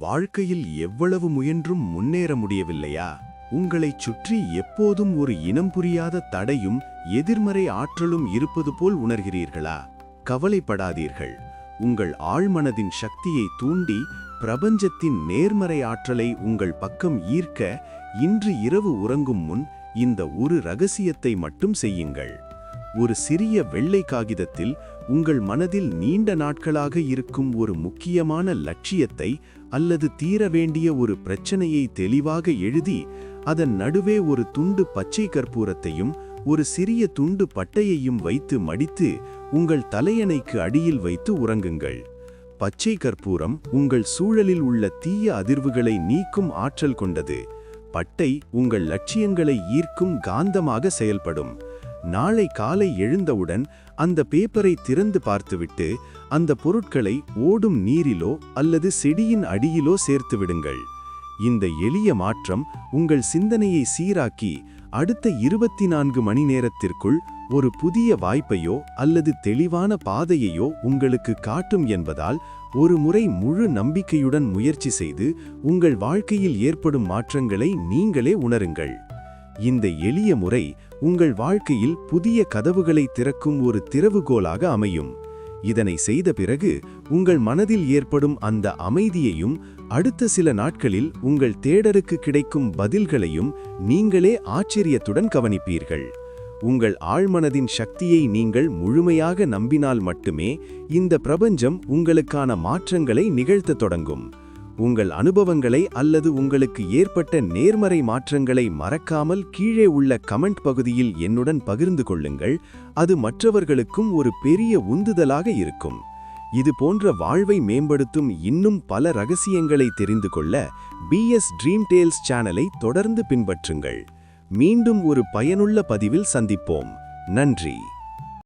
வாழ்க்கையில் எவ்வளவு முயன்றும் முன்னேற முடியவில்லையா? உங்களைச் சுற்றி எப்போதும் ஒரு இனம் புரியாத தடையும் எதிர்மறை ஆற்றலும் இருப்பது போல் உணர்கிறீர்களா? கவலைப்படாதீர்கள். உங்கள் ஆழ்மனதின் சக்தியை தூண்டி பிரபஞ்சத்தின் நேர்மறை ஆற்றலை உங்கள் பக்கம் ஈர்க்க இன்று இரவு உறங்கும் முன் இந்த ஒரு ரகசியத்தை மட்டும் செய்யுங்கள். ஒரு சிறிய வெள்ளை காகிதத்தில் உங்கள் மனதில் நீண்ட நாட்களாக இருக்கும் ஒரு முக்கியமான லட்சியத்தை அல்லது தீர வேண்டிய ஒரு பிரச்சனையை தெளிவாக எழுதி அதன் நடுவே ஒரு துண்டு பச்சை கற்பூரத்தையும் ஒரு சிறிய துண்டு பட்டையையும் வைத்து மடித்து உங்கள் தலையணைக்கு அடியில் வைத்து உறங்குங்கள். பச்சை கற்பூரம் உங்கள் சூழலில் உள்ள தீய அதிர்வுகளை நீக்கும் ஆற்றல் கொண்டது. பட்டை உங்கள் லட்சியங்களை ஈர்க்கும் காந்தமாக செயல்படும். நாளை காலை எழுந்தவுடன் அந்த பேப்பரை திறந்து பார்த்துவிட்டு அந்த பொருட்களை ஓடும் நீரிலோ அல்லது செடியின் அடியிலோ சேர்த்து விடுங்கள். இந்த எளிய மாற்றம் உங்கள் சிந்தனையை சீராக்கி அடுத்த 24 மணி நேரத்திற்குள் ஒரு புதிய வாய்ப்பையோ அல்லது தெளிவான பாதையையோ உங்களுக்கு காட்டும் என்பதால் ஒரு முறை முழு நம்பிக்கையுடன் முயற்சி செய்து உங்கள் வாழ்க்கையில் ஏற்படும் மாற்றங்களை நீங்களே உணருங்கள். இந்த எளிய முறை உங்கள் வாழ்க்கையில் புதிய கதவுகளை திறக்கும் ஒரு திறவுகோலாக அமையும். இதனை செய்த பிறகு உங்கள் மனதில் ஏற்படும் அந்த அமைதியையும் அடுத்த சில நாட்களில் உங்கள் தேடலுக்கு கிடைக்கும் பதில்களையும் நீங்களே ஆச்சரியத்துடன் கவனிப்பீர்கள். உங்கள் ஆழ்மனதின் சக்தியை நீங்கள் முழுமையாக நம்பினால் மட்டுமே இந்த பிரபஞ்சம் உங்களுக்கான மாற்றங்களை நிகழ்த்தத் தொடங்கும். உங்கள் அனுபவங்களை அல்லது உங்களுக்கு ஏற்பட்ட நேர்மறை மாற்றங்களை மறக்காமல் கீழே உள்ள கமெண்ட் பகுதியில் என்னுடன் பகிர்ந்து கொள்ளுங்கள். அது மற்றவர்களுக்கும் ஒரு பெரிய உந்துதலாக இருக்கும். இது போன்ற வாழ்வை மேம்படுத்தும் இன்னும் பல ரகசியங்களை தெரிந்து கொள்ள BS Dream Tales சேனலை தொடர்ந்து பின்பற்றுங்கள். மீண்டும் ஒரு பயனுள்ள பதிவில் சந்திப்போம். நன்றி.